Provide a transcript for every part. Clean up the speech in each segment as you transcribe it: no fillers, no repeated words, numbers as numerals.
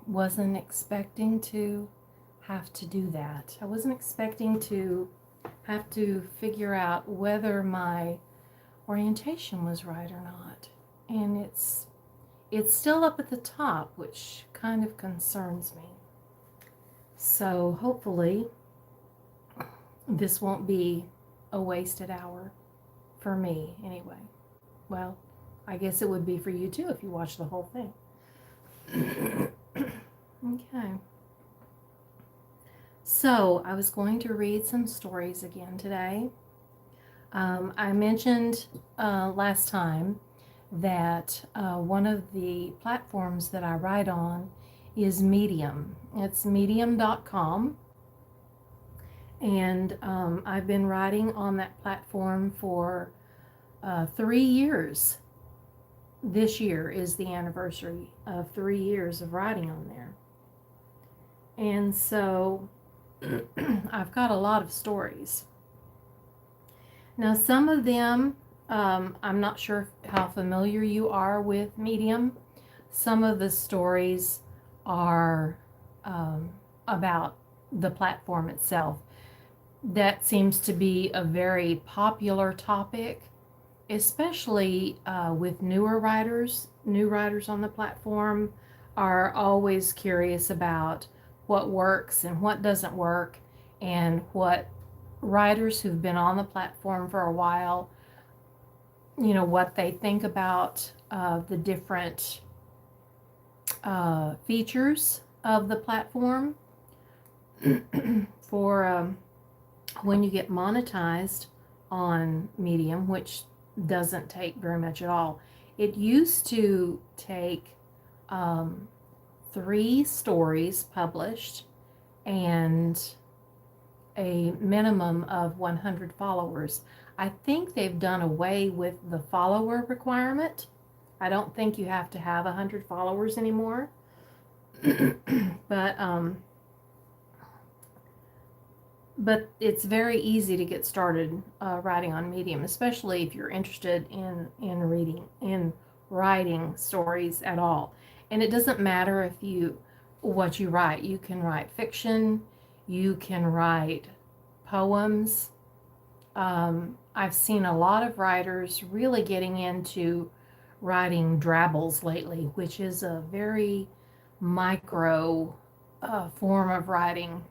wasn't expecting to have to do that. I wasn't expecting to have to figure out whether my orientation was right or not. And it's still up at the top, which kind of concerns me. So hopefully this won't be a wasted hour for me anyway. Well, I guess it would be for you too if you watch the whole thing. Okay. So I was going to read some stories again today. I mentioned last time that one of the platforms that I write on is Medium. It's medium.com. And I've been writing on that platform for 3 years. This year is the anniversary of 3 years of writing on there. And so I've got a lot of stories. Now, some of them, I'm not sure how familiar you are with Medium. Some of the stories are about the platform itself. That seems to be a very popular topic, especially with newer writers. New writers on the platform are always curious about what works and what doesn't work, and what writers who've been on the platform for a while, what they think about the different features of the platform. For when you get monetized on Medium, which doesn't take very much at all. It used to take 3 stories published and a minimum of 100 followers. I think they've done away with the follower requirement. I don't think you have to have 100 followers anymore. But it's very easy to get started writing on Medium, especially if you're interested in writing stories at all. And it doesn't matter what you write. You can write fiction, you can write poems. I've seen a lot of writers really getting into writing drabbles lately, which is a very micro form of writing.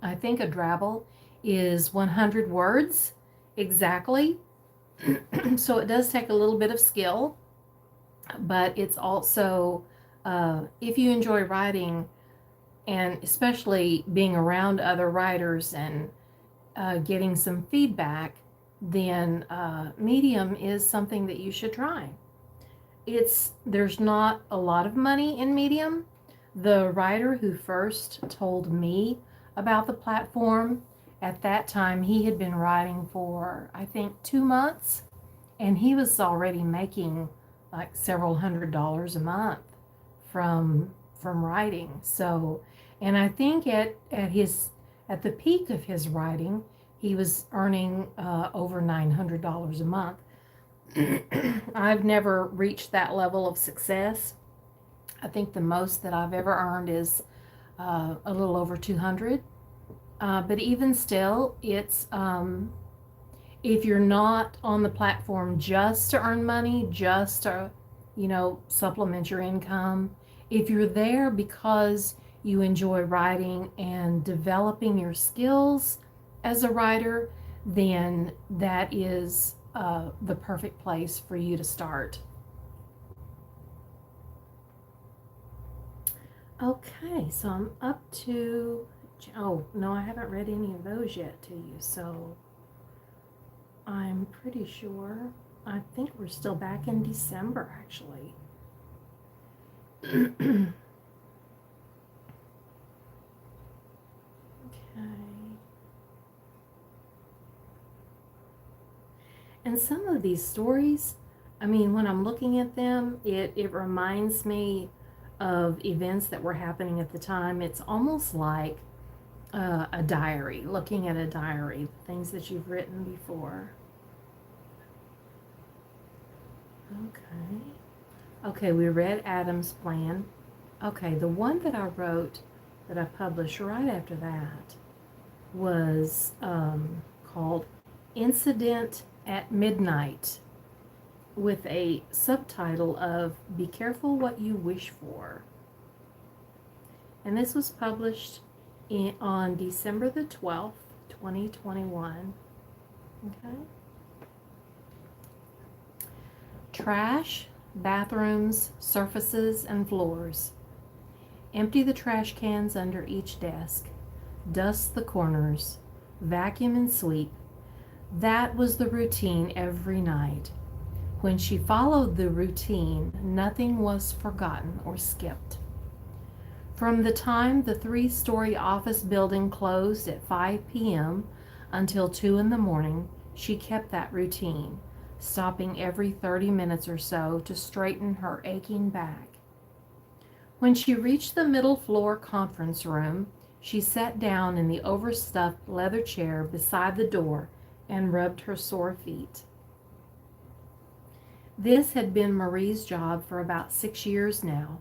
I think a drabble is 100 words exactly. So it does take a little bit of skill, but it's also, if you enjoy writing, and especially being around other writers and getting some feedback, then Medium is something that you should try. There's not a lot of money in Medium. The writer who first told me about the platform, at that time he had been writing for I think 2 months, and he was already making like several $100s a month from writing. So, and I think at the peak of his writing, he was earning over $900 a month. I've never reached that level of success. I think the most that I've ever earned is a little over 200. But even still, it's if you're not on the platform just to earn money, just to supplement your income, if you're there because you enjoy writing and developing your skills as a writer, then that is the perfect place for you to start. Okay, so I'm up to, oh no, I haven't read any of those yet to you, so I'm pretty sure, I think we're still back in December actually. Okay. And some of these stories, I mean, when I'm looking at them, it reminds me of events that were happening at the time. It's almost like a diary, looking at a diary, things that you've written before. Okay. Okay, we read Adam's plan. Okay, the one that I wrote that I published right after that was called Incident at Midnight, with a subtitle of Be Careful What You Wish For. And this was published on December the 12th, 2021. Okay. Trash, bathrooms, surfaces, and floors. Empty the trash cans under each desk. Dust the corners. Vacuum and sweep. That was the routine every night. When she followed the routine, nothing was forgotten or skipped. From the time the 3-story office building closed at 5 p.m. until 2 in the morning, she kept that routine, stopping every 30 minutes or so to straighten her aching back. When she reached the middle floor conference room, she sat down in the overstuffed leather chair beside the door and rubbed her sore feet. This had been Marie's job for about 6 years now,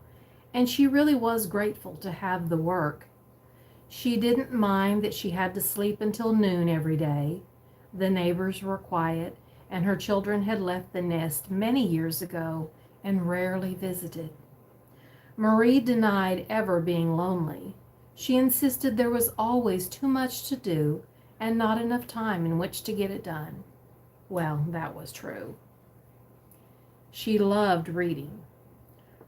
and she really was grateful to have the work. She didn't mind that she had to sleep until noon every day. The neighbors were quiet, and her children had left the nest many years ago and rarely visited. Marie denied ever being lonely. She insisted there was always too much to do and not enough time in which to get it done. Well, that was true. She loved reading.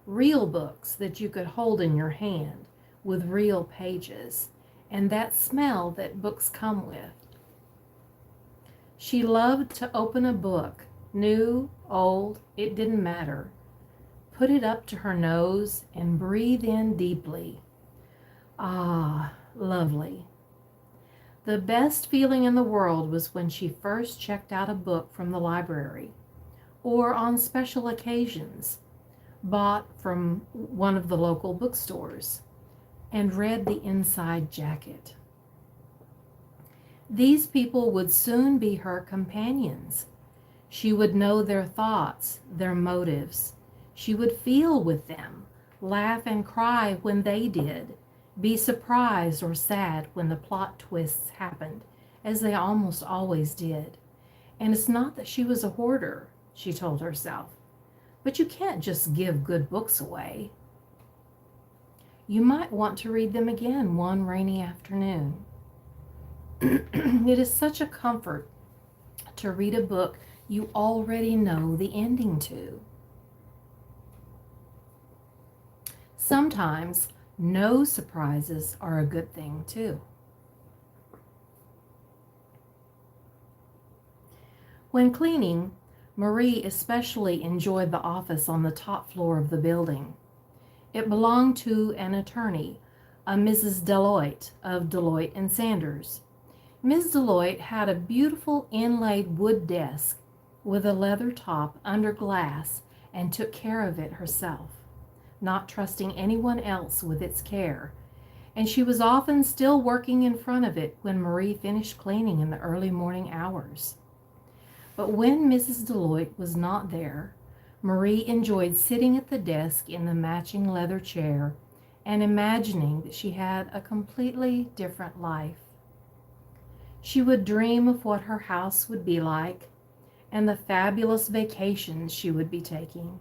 Real books that you could hold in your hand with real pages and that smell that books come with. She loved to open a book, new, old, it didn't matter. Put it up to her nose and breathe in deeply. Ah, lovely. The best feeling in the world was when she first checked out a book from the library, or on special occasions, bought from one of the local bookstores, and read the inside jacket. These people would soon be her companions. She would know their thoughts, their motives. She would feel with them, laugh and cry when they did, be surprised or sad when the plot twists happened, as they almost always did. And it's not that she was a hoarder, she told herself, but you can't just give good books away. You might want to read them again one rainy afternoon. It is such a comfort to read a book you already know the ending to. Sometimes no surprises are a good thing too. When cleaning, Marie especially enjoyed the office on the top floor of the building. It belonged to an attorney, a Mrs. Deloitte of Deloitte and Sanders. Ms. Deloitte had a beautiful inlaid wood desk with a leather top under glass and took care of it herself, not trusting anyone else with its care, and she was often still working in front of it when Marie finished cleaning in the early morning hours. But when Mrs. Deloitte was not there, Marie enjoyed sitting at the desk in the matching leather chair and imagining that she had a completely different life. She would dream of what her house would be like and the fabulous vacations she would be taking,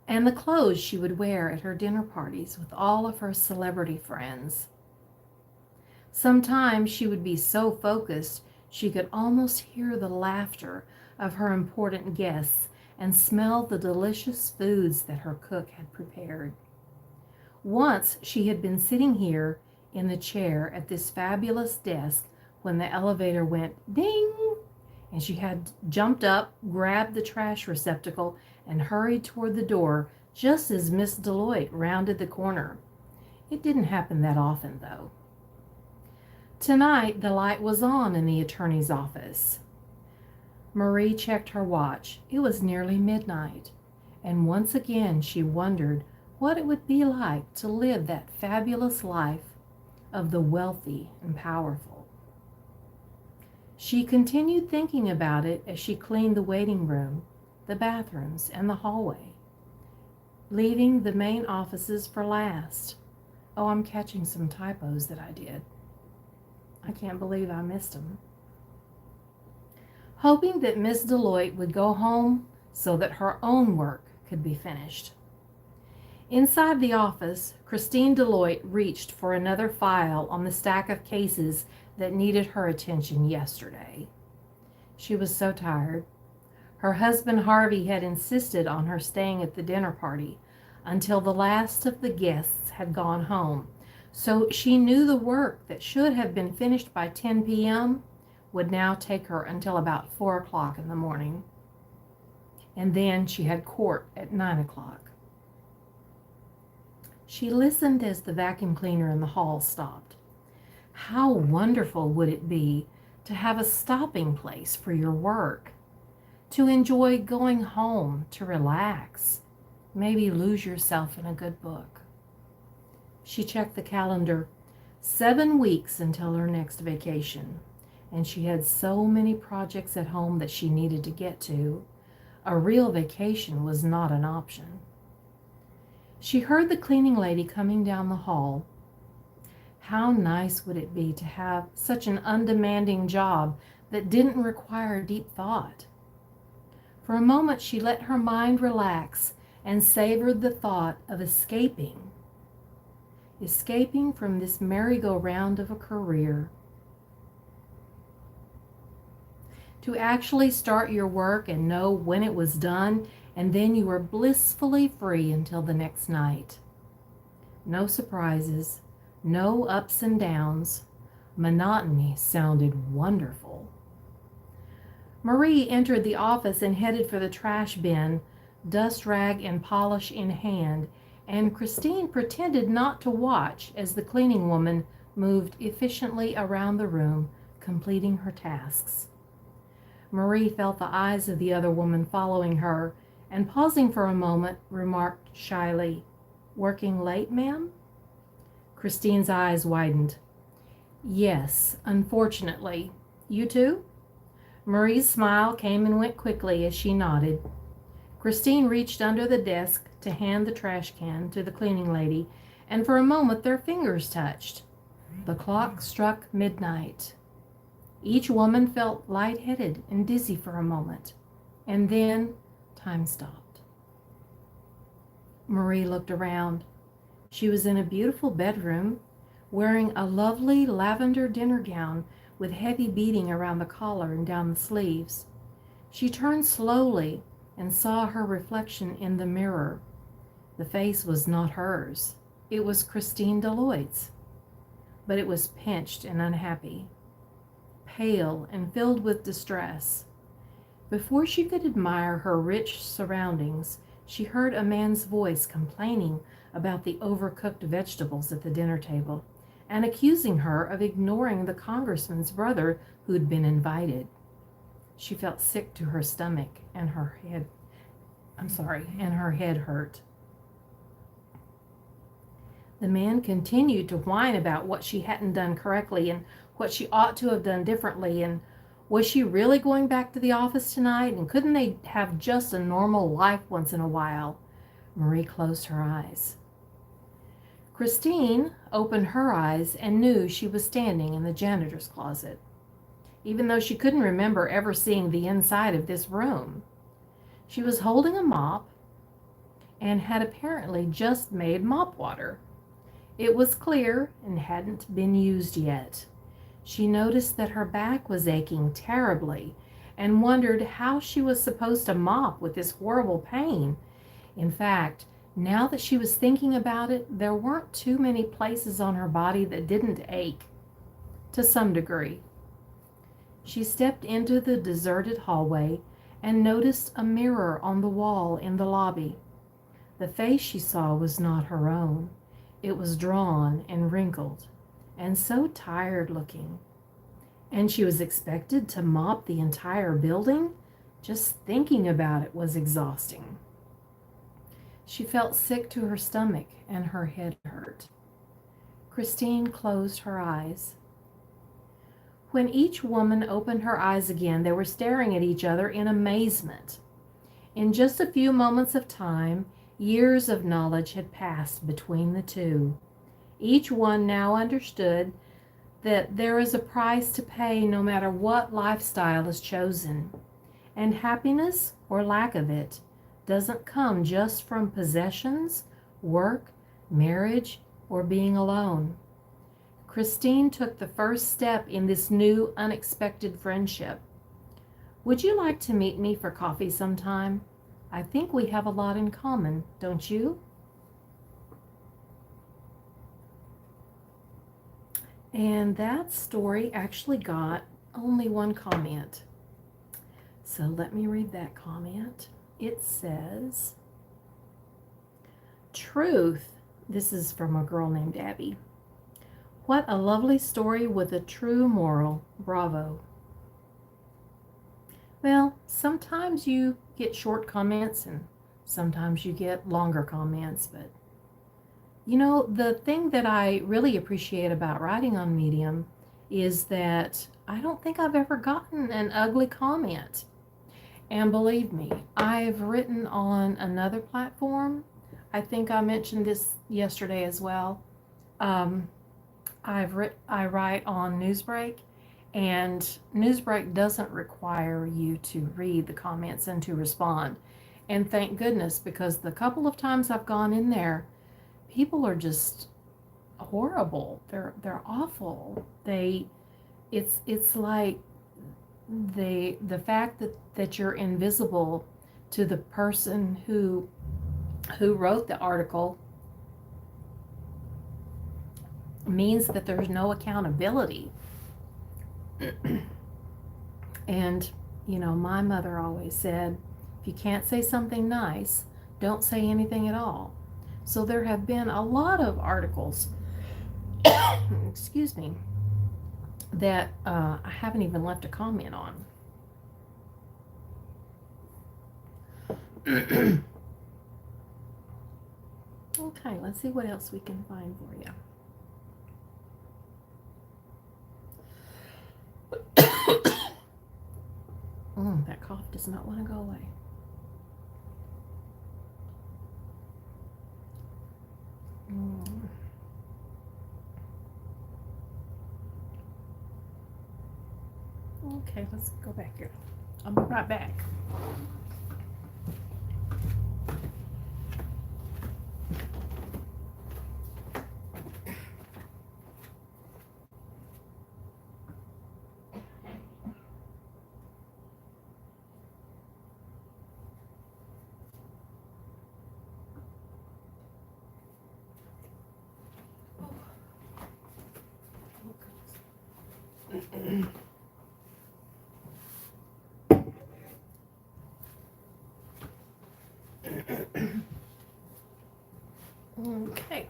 and the clothes she would wear at her dinner parties with all of her celebrity friends. Sometimes she would be so focused she could almost hear the laughter of her important guests and smell the delicious foods that her cook had prepared. Once she had been sitting here in the chair at this fabulous desk when the elevator went ding, and she had jumped up, grabbed the trash receptacle, and hurried toward the door just as Miss Deloitte rounded the corner. It didn't happen that often, though. Tonight, the light was on in the attorney's office. Marie checked her watch. It was nearly midnight, and once again she wondered what it would be like to live that fabulous life of the wealthy and powerful. She continued thinking about it as she cleaned the waiting room, the bathrooms, and the hallway. leaving the main offices for last. Oh, I'm catching some typos that I did. I can't believe I missed them. Hoping that Miss Deloitte would go home so that her own work could be finished. Inside the office, Christine Deloitte reached for another file on the stack of cases that needed her attention yesterday. She was so tired. Her husband Harvey had insisted on her staying at the dinner party until the last of the guests had gone home, so she knew the work that should have been finished by 10 p.m. would now take her until about 4 o'clock in the morning. And then she had court at 9 o'clock. She listened as the vacuum cleaner in the hall stopped. How wonderful would it be to have a stopping place for your work, to enjoy going home, to relax, maybe lose yourself in a good book. She checked the calendar. 7 weeks until her next vacation, and she had so many projects at home that she needed to get to. A real vacation was not an option. She heard the cleaning lady coming down the hall. How nice would it be to have such an undemanding job that didn't require deep thought? For a moment she let her mind relax and savored the thought of escaping from this merry-go-round of a career. To actually start your work and know when it was done, and then you were blissfully free until the next night. No surprises, no ups and downs. Monotony sounded wonderful. Marie entered the office and headed for the trash bin, dust rag and polish in hand, and Christine pretended not to watch as the cleaning woman moved efficiently around the room, completing her tasks. Marie felt the eyes of the other woman following her, and pausing for a moment, remarked shyly, "Working late, ma'am?" Christine's eyes widened. "Yes, unfortunately. You too?" Marie's smile came and went quickly as she nodded. Christine reached under the desk to hand the trash can to the cleaning lady, and for a moment their fingers touched. The clock struck midnight. Each woman felt lightheaded and dizzy for a moment, and then time stopped. Marie looked around. She was in a beautiful bedroom, wearing a lovely lavender dinner gown with heavy beading around the collar and down the sleeves. She turned slowly and saw her reflection in the mirror. The face was not hers. It was Christine Deloitte's, but it was pinched and unhappy, pale and filled with distress. Before she could admire her rich surroundings, she heard a man's voice complaining about the overcooked vegetables at the dinner table and accusing her of ignoring the congressman's brother who'd been invited. She felt sick to her stomach and her head hurt. The man continued to whine about what she hadn't done correctly and what she ought to have done differently, and was she really going back to the office tonight, and couldn't they have just a normal life once in a while? Marie closed her eyes. Christine opened her eyes and knew she was standing in the janitor's closet, even though she couldn't remember ever seeing the inside of this room. She was holding a mop and had apparently just made mop water. It was clear and hadn't been used yet. She noticed that her back was aching terribly and wondered how she was supposed to mop with this horrible pain. In fact, now that she was thinking about it, there weren't too many places on her body that didn't ache, to some degree. She stepped into the deserted hallway and noticed a mirror on the wall in the lobby. The face she saw was not her own. It was drawn and wrinkled, and so tired looking. And she was expected to mop the entire building? Just thinking about it was exhausting. She felt sick to her stomach and her head hurt. Christine closed her eyes. When each woman opened her eyes again, they were staring at each other in amazement. In just a few moments of time, Years of knowledge had passed between the two. Each one now understood that there is a price to pay no matter what lifestyle is chosen. And happiness, or lack of it, doesn't come just from possessions, work, marriage, or being alone. Christine took the first step in this new, unexpected friendship. Would you like to meet me for coffee sometime? I think we have a lot in common, don't you? And that story actually got only one comment. So let me read that comment. It says, Truth. This is from a girl named Abby. What a lovely story with a true moral. Bravo. Well, sometimes you get short comments and sometimes you get longer comments, but you know, the thing that I really appreciate about writing on Medium is that I don't think I've ever gotten an ugly comment. And believe me, I've written on another platform. I think I mentioned this yesterday as well. I write on Newsbreak, and Newsbreak doesn't require you to read the comments and to respond. And thank goodness, because the couple of times I've gone in there, people are just horrible. They're awful. It's like the fact that you're invisible to the person who wrote the article means that there's no accountability. And you know, my mother always said, if you can't say something nice, don't say anything at all. So there have been a lot of articles excuse me, that I haven't even left a comment on. Okay, let's see what else we can find for you. That cough does not want to go away. Okay, let's go back here. I'll be right back. Okay.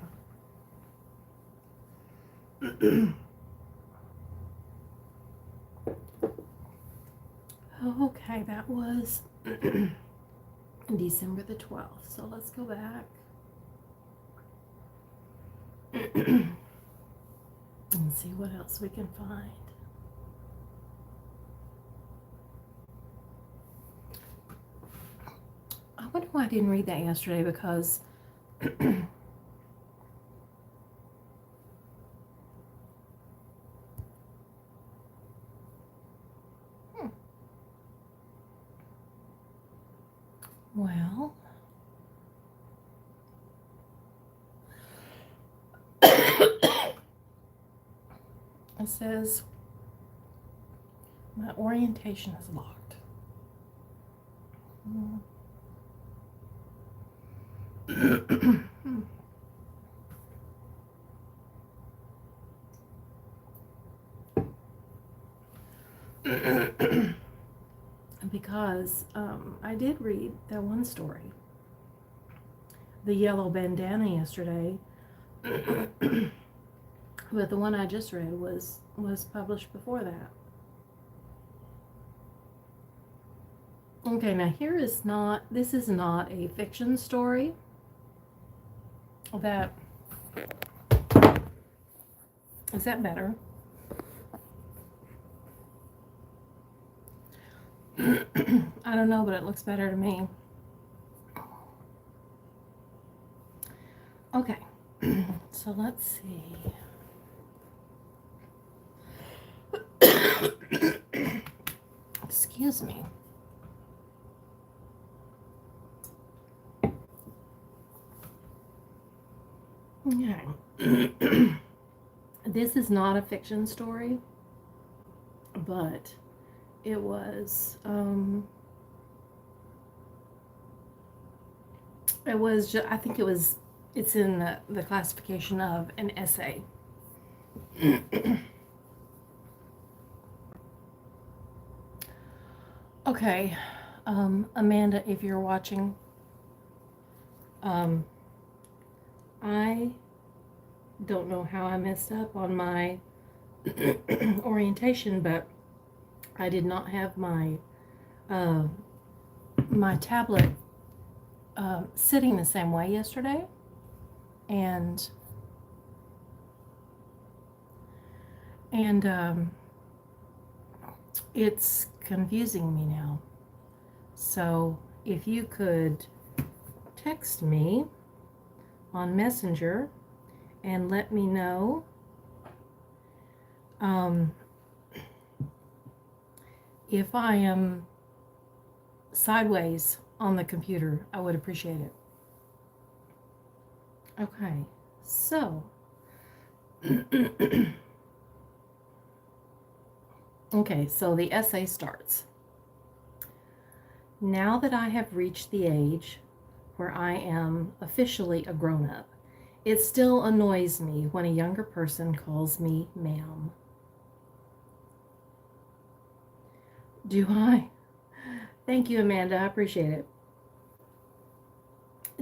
Okay, that was December the 12th. So let's go back and see what else we can find. I wonder why I didn't read that yesterday, because well, it says my orientation is locked. Because I did read that one story, The Yellow Bandana, yesterday, but the one I just read was published before that. Okay, now this is not a fiction story. Is that better? I don't know, but it looks better to me. Okay, so let's see. Excuse me. Okay. This is not a fiction story, but it was I think it's in the classification of an essay. Okay, Amanda, if you're watching, I don't know how I messed up on my orientation, but I did not have my my tablet sitting the same way yesterday, and it's confusing me now. So if you could text me on Messenger and let me know if I am sideways on the computer, I would appreciate it. Okay, so okay, so the essay starts. Now that I have reached the age where I am officially a grown-up, it still annoys me when a younger person calls me ma'am. Do I? Thank you, Amanda. I appreciate it.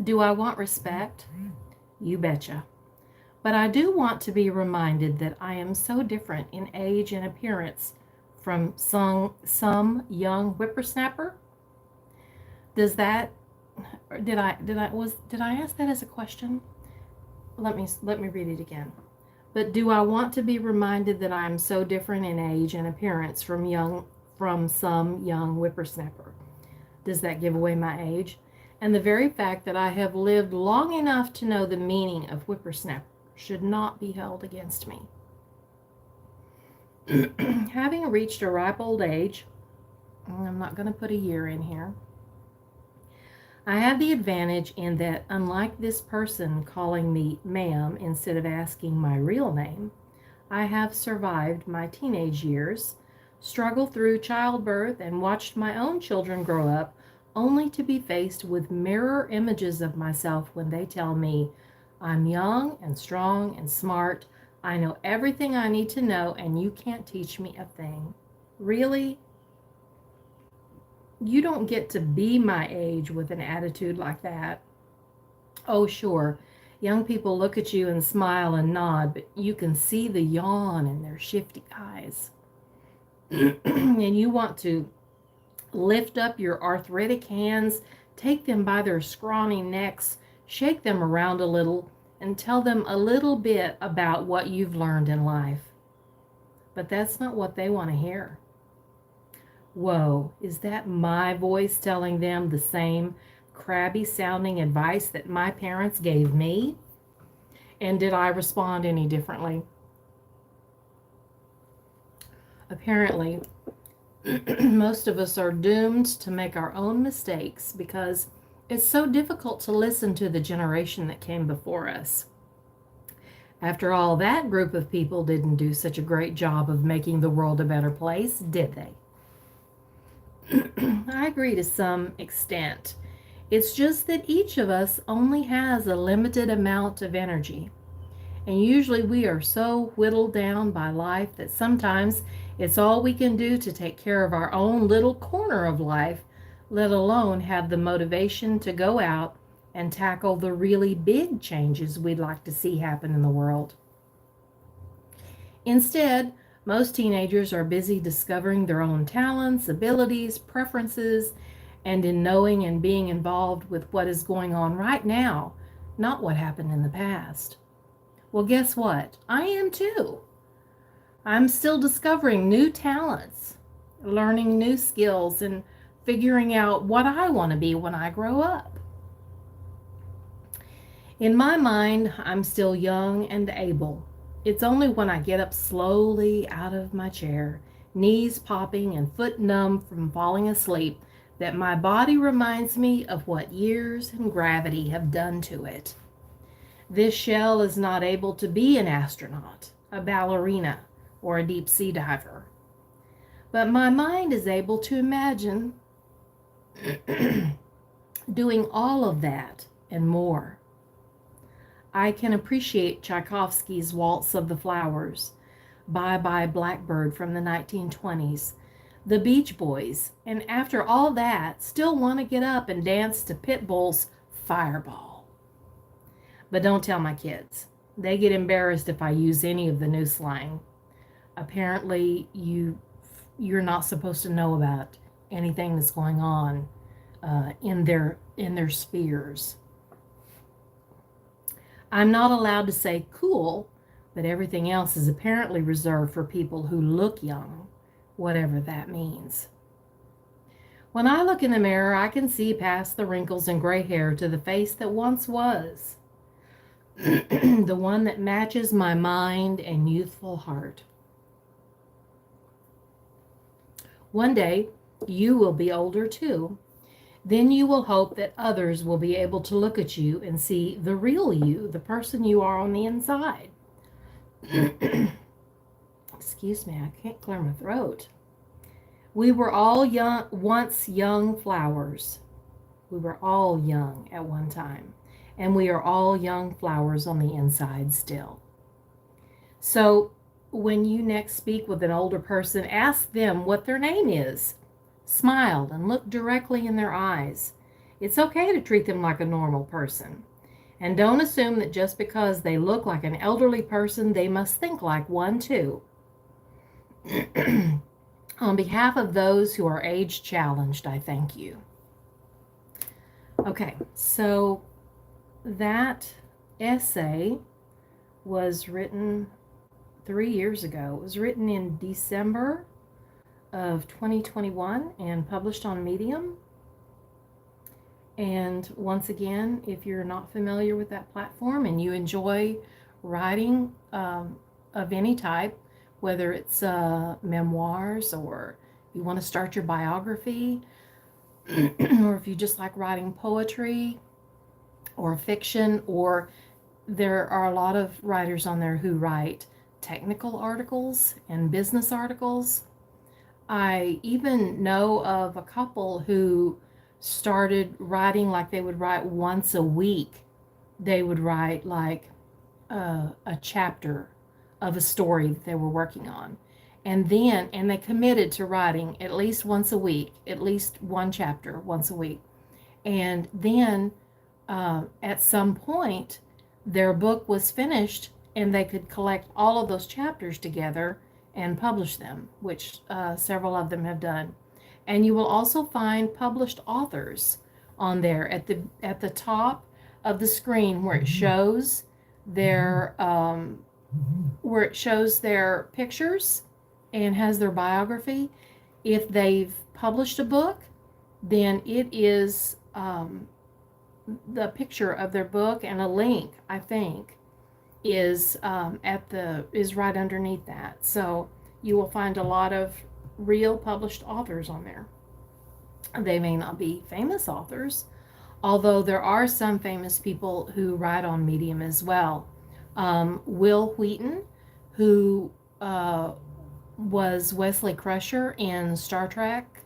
Do I want respect? You betcha. But I do want to be reminded that I am so different in age and appearance from some young whippersnapper. Does that did I ask that as a question? Let me read it again. But do I want to be reminded that I am so different in age and appearance from some young whippersnapper? Does that give away my age? And the very fact that I have lived long enough to know the meaning of whippersnapper should not be held against me. Having reached a ripe old age, I'm not going to put a year in here, I have the advantage in that, unlike this person calling me ma'am instead of asking my real name, I have survived my teenage years, struggled through childbirth, and watched my own children grow up, only to be faced with mirror images of myself when they tell me, I'm young and strong and smart, I know everything I need to know, and you can't teach me a thing. Really? You don't get to be my age with an attitude like that. Oh, sure, young people look at you and smile and nod, but you can see the yawn in their shifty eyes. And you want to lift up your arthritic hands, take them by their scrawny necks, shake them around a little, and tell them a little bit about what you've learned in life. But that's not what they want to hear. Whoa, is that my voice telling them the same crabby sounding advice that my parents gave me? And did I respond any differently? Apparently, most of us are doomed to make our own mistakes because it's so difficult to listen to the generation that came before us. After all, that group of people didn't do such a great job of making the world a better place, did they? I agree to some extent. It's just that each of us only has a limited amount of energy. And usually we are so whittled down by life that sometimes it's all we can do to take care of our own little corner of life, let alone have the motivation to go out and tackle the really big changes we'd like to see happen in the world. Instead, most teenagers are busy discovering their own talents, abilities, preferences, and in knowing and being involved with what is going on right now, not what happened in the past. Well, guess what? I am too. I'm still discovering new talents, learning new skills, and figuring out what I want to be when I grow up. In my mind, I'm still young and able. It's only when I get up slowly out of my chair, knees popping and foot numb from falling asleep, that my body reminds me of what years and gravity have done to it. This shell is not able to be an astronaut, a ballerina, or a deep sea diver. But my mind is able to imagine doing all of that and more. I can appreciate Tchaikovsky's Waltz of the Flowers, Bye Bye Blackbird from the 1920s, the Beach Boys, and after all that, still want to get up and dance to Pitbull's Fireball. But don't tell my kids. They get embarrassed if I use any of the new slang. Apparently, you're not supposed to know about anything that's going on in their spheres. I'm not allowed to say cool, but everything else is apparently reserved for people who look young, whatever that means. When I look in the mirror, I can see past the wrinkles and gray hair to the face that once was, the one that matches my mind and youthful heart. One day, you will be older too. Then you will hope that others will be able to look at you and see the real you, the person you are on the inside. Excuse me, I can't clear my throat. We were all once young flowers. We were all young at one time. And we are all young flowers on the inside still. So when you next speak with an older person, ask them what their name is. Smile and look directly in their eyes. It's okay to treat them like a normal person. And don't assume that just because they look like an elderly person, they must think like one too. On behalf of those who are age challenged, I thank you. Okay, so that essay was written 3 years ago. It was written in December of 2021 and published on Medium. And once again, if you're not familiar with that platform and you enjoy writing of any type, whether it's memoirs or you want to start your biography, or if you just like writing poetry or fiction, or there are a lot of writers on there who write technical articles and business articles. I even know of a couple who started writing like they would write once a week. They would write like a chapter of a story that they were working on. And they committed to writing at least once a week, at least one chapter once a week. And then at some point, their book was finished and they could collect all of those chapters together and publish them, which several of them have done. And you will also find published authors on there at the top of the screen where it shows their pictures and has their biography. If they've published a book, then it is the picture of their book and a link, I think, is right underneath that. So you will find a lot of real published authors on there. They may not be famous authors, although there are some famous people who write on Medium as well. Will Wheaton, who was Wesley Crusher in Star Trek,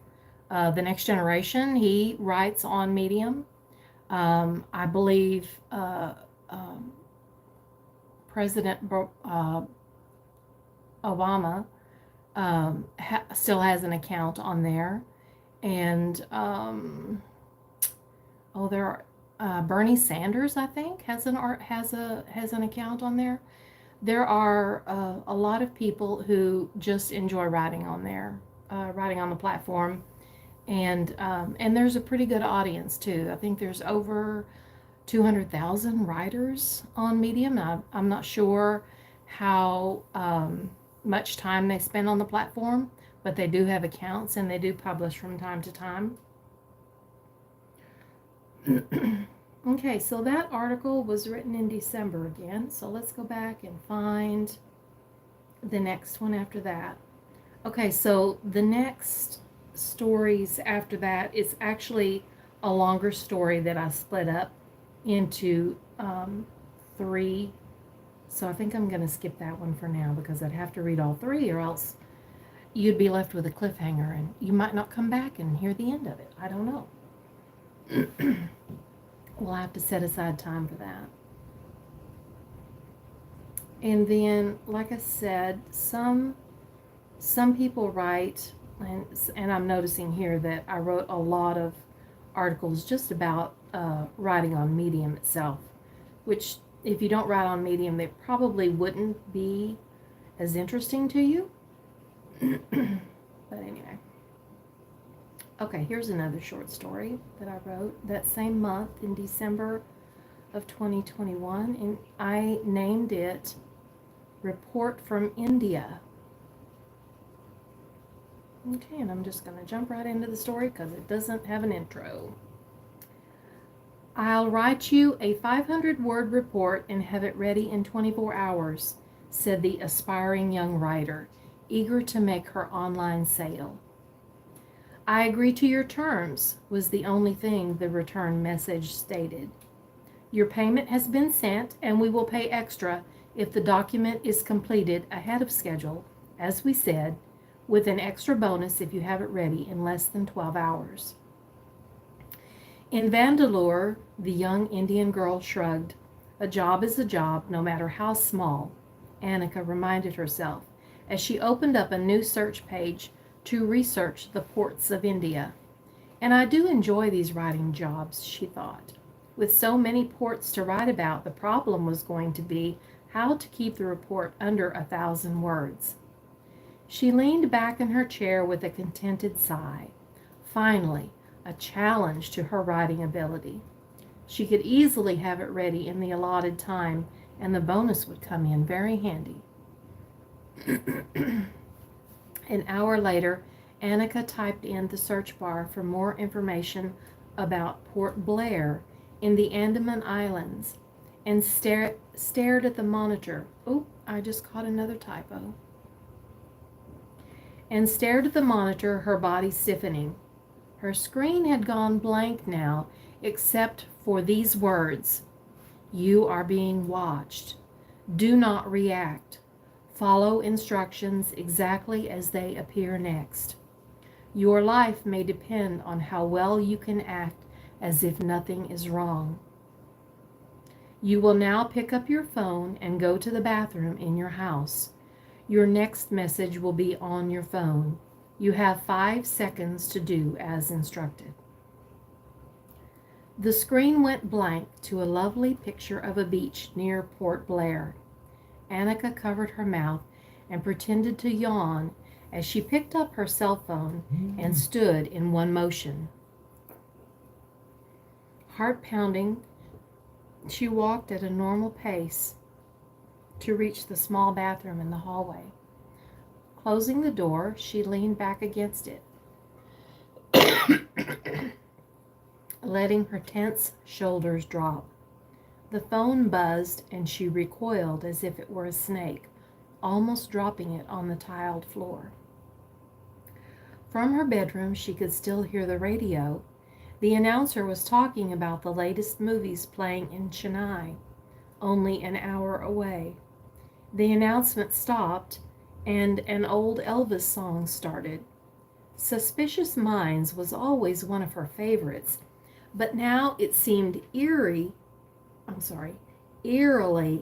The Next Generation, he writes on Medium. I believe President Obama still has an account on there. And there are Bernie Sanders, I think, has an account on there. There are a lot of people who just enjoy writing on there, writing on the platform, and there's a pretty good audience too. I think there's over 200,000 writers on Medium. I'm not sure how much time they spend on the platform, but they do have accounts and they do publish from time to time. Okay, so that article was written in December again. So let's go back and find the next one after that. Okay, so the next stories after that is actually a longer story that I split up into three. So I think I'm going to skip that one for now because I'd have to read all three, or else you'd be left with a cliffhanger and you might not come back and hear the end of it. I don't know. We'll have to set aside time for that. And then, like I said, some people write, and I'm noticing here that I wrote a lot of articles just about writing on Medium itself, which if you don't write on Medium, they probably wouldn't be as interesting to you. But anyway. Okay, here's another short story that I wrote that same month in December of 2021, and I named it Report from India. Okay, and I'm just going to jump right into the story because it doesn't have an intro. I'll write you a 500-word report and have it ready in 24 hours, said the aspiring young writer, eager to make her online sale. I agree to your terms, was the only thing the return message stated. Your payment has been sent, and we will pay extra if the document is completed ahead of schedule, as we said, with an extra bonus if you have it ready in less than 12 hours. In Vandalore, the young Indian girl shrugged. A job is a job, no matter how small, Annika reminded herself, as she opened up a new search page to research the ports of India. And I do enjoy these writing jobs, she thought. With so many ports to write about, the problem was going to be how to keep the report under 1,000 words. She leaned back in her chair with a contented sigh. Finally, a challenge to her writing ability. She could easily have it ready in the allotted time, and the bonus would come in very handy. An hour later, Annika typed in the search bar for more information about Port Blair in the Andaman Islands and stared at the monitor. Oh, I just caught another typo. And stared at the monitor, her body stiffening. Her screen had gone blank now, except for these words: You are being watched. Do not react. Follow instructions exactly as they appear next. Your life may depend on how well you can act as if nothing is wrong. You will now pick up your phone and go to the bathroom in your house. Your next message will be on your phone. You have 5 seconds to do as instructed. The screen went blank to a lovely picture of a beach near Port Blair. Annika covered her mouth and pretended to yawn as she picked up her cell phone and stood in one motion. Heart pounding, she walked at a normal pace to reach the small bathroom in the hallway. Closing the door, she leaned back against it, letting her tense shoulders drop. The phone buzzed and she recoiled as if it were a snake, almost dropping it on the tiled floor. From her bedroom, she could still hear the radio. The announcer was talking about the latest movies playing in Chennai, only an hour away. The announcement stopped, and an old Elvis song started. Suspicious Minds was always one of her favorites, but now it seemed eerily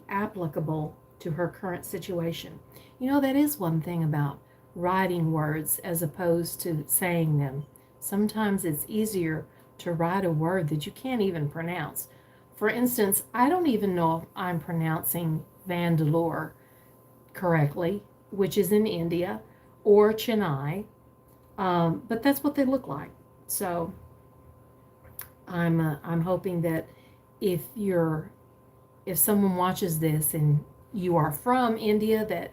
applicable to her current situation. You know, that is one thing about writing words as opposed to saying them. Sometimes it's easier to write a word that you can't even pronounce. For instance, I don't even know if I'm pronouncing Vandalore correctly, which is in India, or Chennai, but that's what they look like. So I'm hoping that if someone watches this and you are from India, that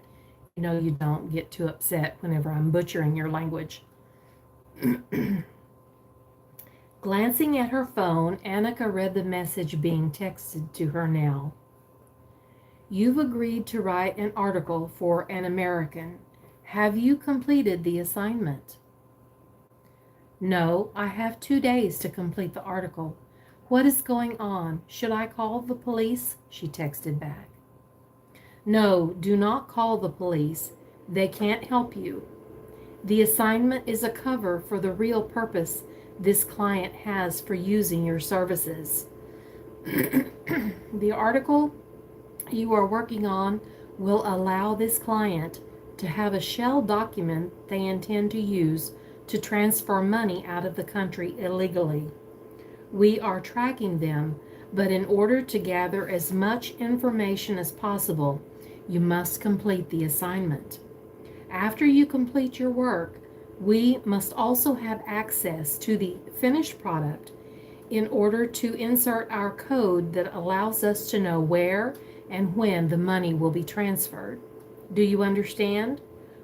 you don't get too upset whenever I'm butchering your language. Glancing at her phone, Annika read the message being texted to her now. You've agreed to write an article for an American. Have you completed the assignment? No, I have 2 days to complete the article. What is going on? Should I call the police? She texted back. No, do not call the police. They can't help you. The assignment is a cover for the real purpose this client has for using your services. The article you are working on will allow this client to have a shell document they intend to use to transfer money out of the country illegally. We are tracking them, but in order to gather as much information as possible, you must complete the assignment. After you complete your work, we must also have access to the finished product in order to insert our code that allows us to know where and when the money will be transferred. Do you understand?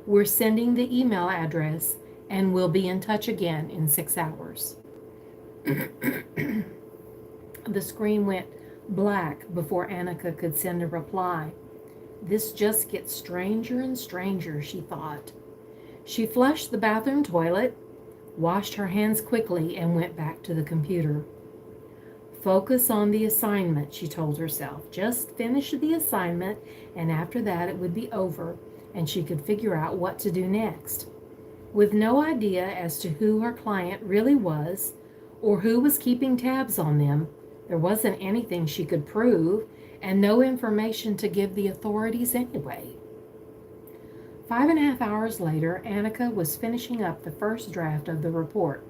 We're sending the email address and we'll be in touch again in 6 hours. The screen went black before Annika could send a reply. This just gets stranger and stranger, she thought. She flushed the bathroom toilet, washed her hands quickly, and went back to the computer. Focus on the assignment, she told herself. Just finish the assignment, and after that it would be over, and she could figure out what to do next. With no idea as to who her client really was, or who was keeping tabs on them, there wasn't anything she could prove, and no information to give the authorities anyway. 5.5 hours later, Annika was finishing up the first draft of the report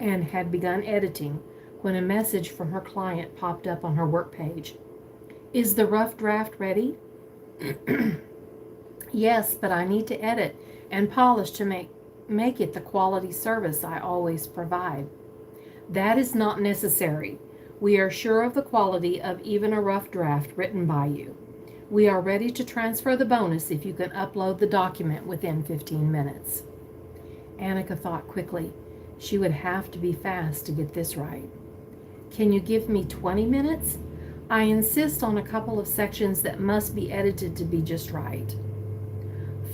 and had begun editing when a message from her client popped up on her work page. Is the rough draft ready? Yes, but I need to edit and polish to make it the quality service I always provide. That is not necessary. We are sure of the quality of even a rough draft written by you. We are ready to transfer the bonus if you can upload the document within 15 minutes. Annika thought quickly. She would have to be fast to get this right. Can you give me 20 minutes? I insist on a couple of sections that must be edited to be just right.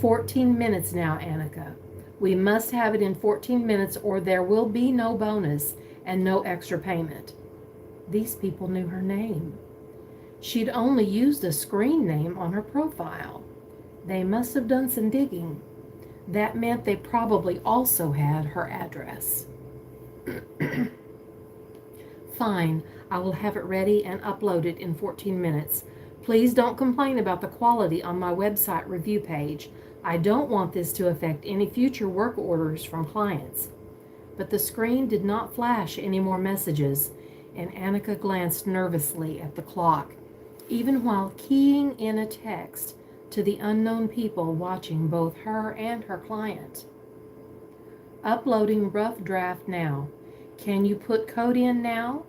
14 minutes now, Annika. We must have it in 14 minutes or there will be no bonus and no extra payment. These people knew her name. She'd only used a screen name on her profile. They must have done some digging. That meant they probably also had her address. Fine, I will have it ready and uploaded in 14 minutes. Please don't complain about the quality on my website review page. I don't want this to affect any future work orders from clients. But the screen did not flash any more messages, and Annika glanced nervously at the clock, even while keying in a text to the unknown people watching both her and her client. Uploading rough draft now. Can you put code in now?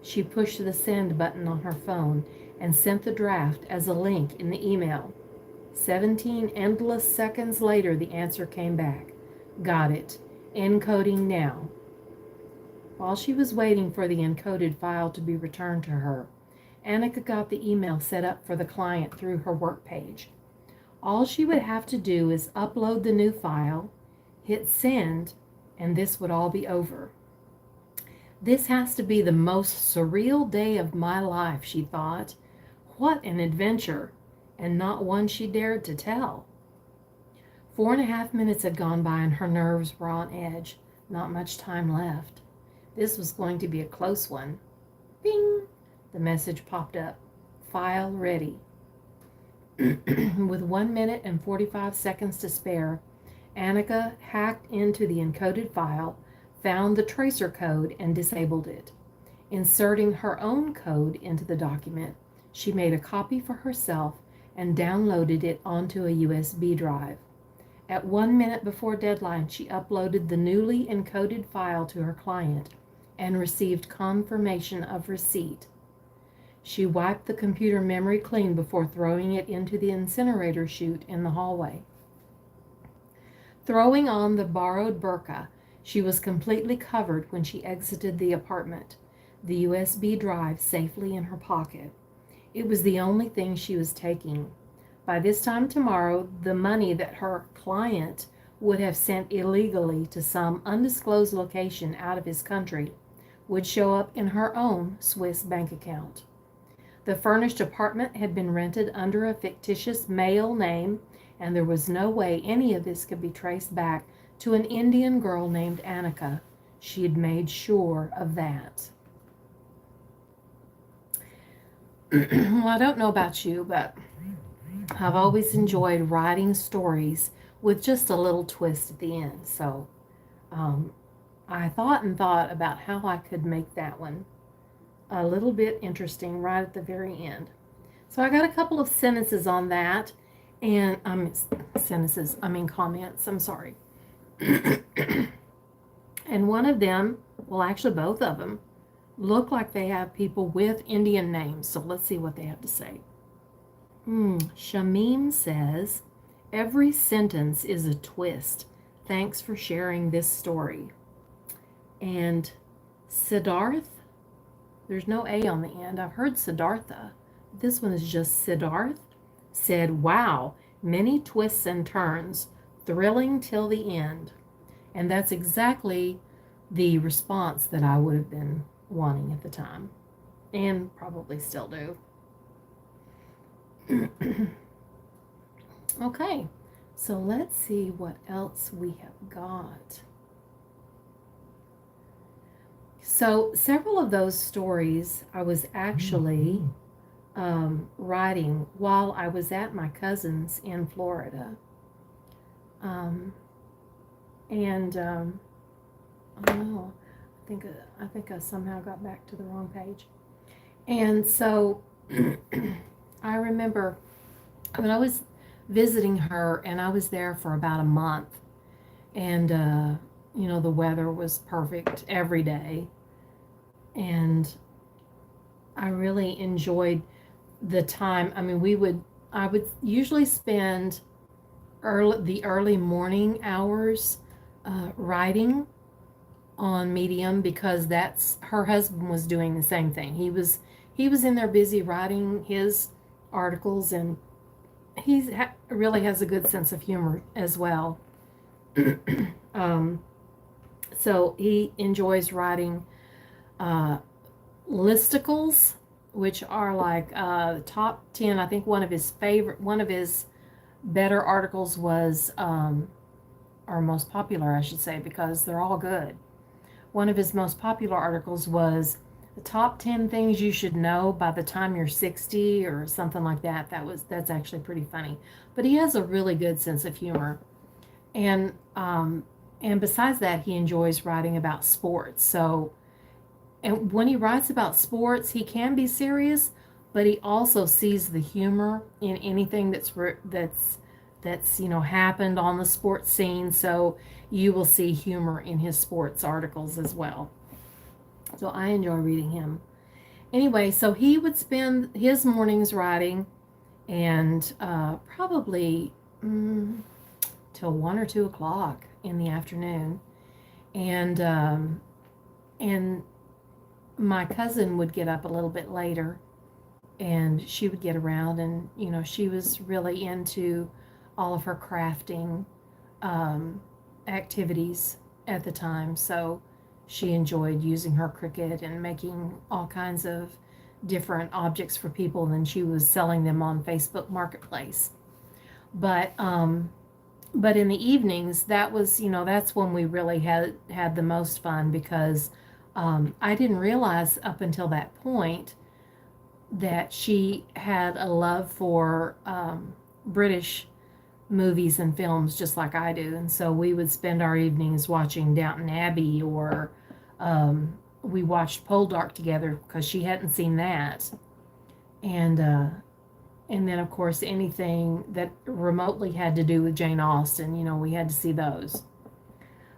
She pushed the send button on her phone and sent the draft as a link in the email. 17 endless seconds later, the answer came back. Got it. Encoding now. While she was waiting for the encoded file to be returned to her, Annika got the email set up for the client through her work page. All she would have to do is upload the new file, hit send, and this would all be over. This has to be the most surreal day of my life, she thought. What an adventure, and not one she dared to tell. 4.5 minutes had gone by and her nerves were on edge. Not much time left. This was going to be a close one. Bing! The message popped up. File ready. With 1 minute and 45 seconds to spare, Annika hacked into the encoded file, found the tracer code, and disabled it. Inserting her own code into the document, she made a copy for herself and downloaded it onto a USB drive. At 1 minute before deadline, she uploaded the newly encoded file to her client and received confirmation of receipt. She wiped the computer memory clean before throwing it into the incinerator chute in the hallway. Throwing on the borrowed burqa, She was completely covered when she exited the apartment, the USB drive safely in her pocket. It was the only thing she was taking. By this time tomorrow, the money that her client would have sent illegally to some undisclosed location out of his country would show up in her own Swiss bank account. The furnished apartment had been rented under a fictitious male name, and there was no way any of this could be traced back to an Indian girl named Annika. She had made sure of that. Well, I don't know about you, but I've always enjoyed writing stories with just a little twist at the end. So I thought about how I could make that one a little bit interesting right at the very end. So I got a couple of sentences on that, and comments, I'm sorry. And one of them, well, actually both of them, look like they have people with Indian names. So let's see what they have to say. Shamim says, every sentence is a twist. Thanks for sharing this story. And Siddharth, there's no A on the end. I've heard Siddhartha. This one is just Siddharth, said, wow, many twists and turns, thrilling till the end. And that's exactly the response that I would have been wanting at the time, and probably still do. Okay, so let's see what else we have got. So several of those stories I was actually writing while I was at my cousin's in Florida. I don't know, I think I somehow got back to the wrong page. And so I remember when I was visiting her, and I was there for about a month, and the weather was perfect every day, and I really enjoyed the time. I mean, I would usually spend the early morning hours writing on Medium, because that's her husband was doing the same thing. He was in there busy writing his articles, and he really has a good sense of humor as well. So he enjoys writing listicles, which are like top 10. I think one of his better articles was, or most popular, I should say, because they're all good. One of his most popular articles was the top 10 things you should know by the time you're 60 or something like that. That's actually pretty funny. But he has a really good sense of humor. And besides that, he enjoys writing about sports. So, and when he writes about sports, he can be serious, but he also sees the humor in anything that's happened on the sports scene. So you will see humor in his sports articles as well. So I enjoy reading him. Anyway, so he would spend his mornings writing, and probably till 1 or 2 o'clock in the afternoon. And my cousin would get up a little bit later, and she would get around, and she was really into all of her crafting activities at the time. So she enjoyed using her Cricut and making all kinds of different objects for people, and then she was selling them on Facebook Marketplace. But in the evenings, that's when we really had the most fun, because I didn't realize up until that point that she had a love for British movies and films just like I do. And so we would spend our evenings watching Downton Abbey, or we watched Poldark together because she hadn't seen that. And then, of course, anything that remotely had to do with Jane Austen, we had to see those.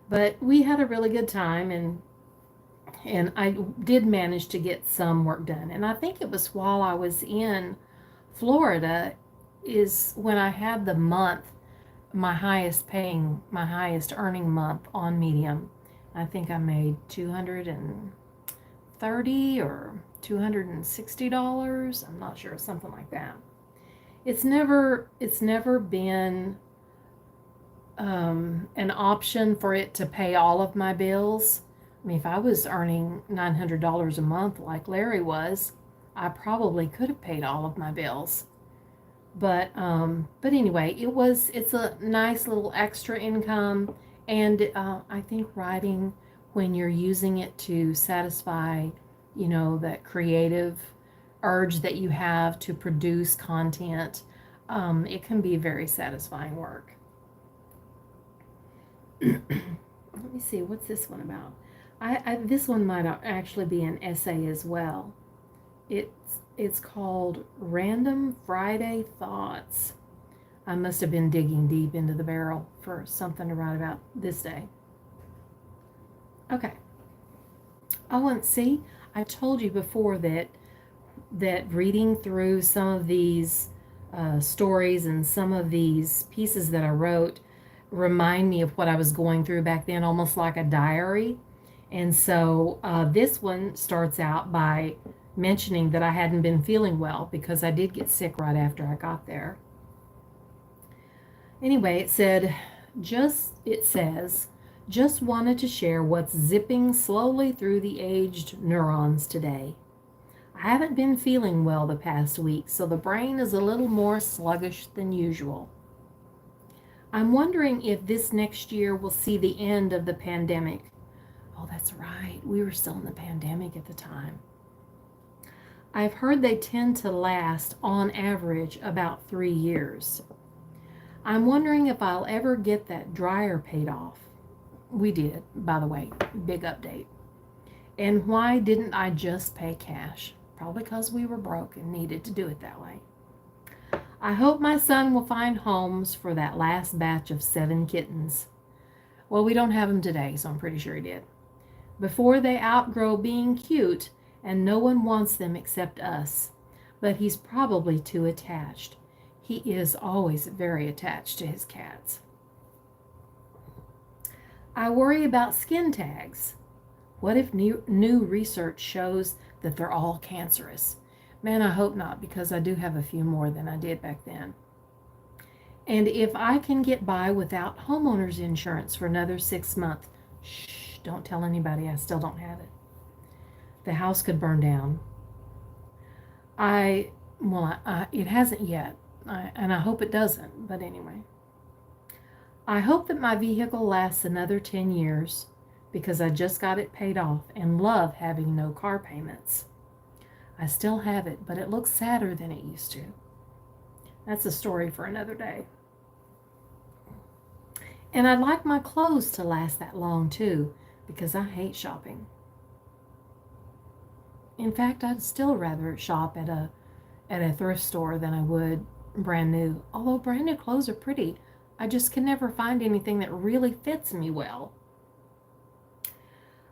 But we had a really good time, and I did manage to get some work done. And I think it was while I was in Florida is when I had the month, my highest earning month on Medium, I think I made $230 or $260. I'm not sure, something like that. It's never been an option for it to pay all of my bills. I mean, if I was earning $900 a month like Larry was, I probably could have paid all of my bills. But anyway, it's a nice little extra income, and I think writing, when you're using it to satisfy, that creative urge that you have to produce content, it can be very satisfying work. Let me see, what's this one about? This one might actually be an essay as well. It's called Random Friday Thoughts. I must have been digging deep into the barrel for something to write about this day. Okay. Oh, and see, I told you before that reading through some of these stories and some of these pieces that I wrote remind me of what I was going through back then, almost like a diary. And so this one starts out by mentioning that I hadn't been feeling well because I did get sick right after I got there. Anyway, it says, just wanted to share what's zipping slowly through the aged neurons today. I haven't been feeling well the past week, so the brain is a little more sluggish than usual. I'm wondering if this next year will see the end of the pandemic. Oh, that's right. We were still in the pandemic at the time. I've heard they tend to last, on average, about 3 years. I'm wondering if I'll ever get that dryer paid off. We did, by the way. Big update. And why didn't I just pay cash? Probably because we were broke and needed to do it that way. I hope my son will find homes for that last batch of 7 kittens. Well, we don't have them today, so I'm pretty sure he did. Before they outgrow being cute, and no one wants them except us. But he's probably too attached. He is always very attached to his cats. I worry about skin tags. What if new research shows that they're all cancerous? Man, I hope not, because I do have a few more than I did back then. And if I can get by without homeowner's insurance for another 6 months, shh, don't tell anybody, I still don't have it. The house could burn down. It hasn't yet, and I hope it doesn't, but anyway. I hope that my vehicle lasts another 10 years, because I just got it paid off and love having no car payments. I still have it, but it looks sadder than it used to. That's a story for another day. And I'd like my clothes to last that long too, because I hate shopping. In fact, I'd still rather shop at a thrift store than I would brand new. Although brand new clothes are pretty, I just can never find anything that really fits me well.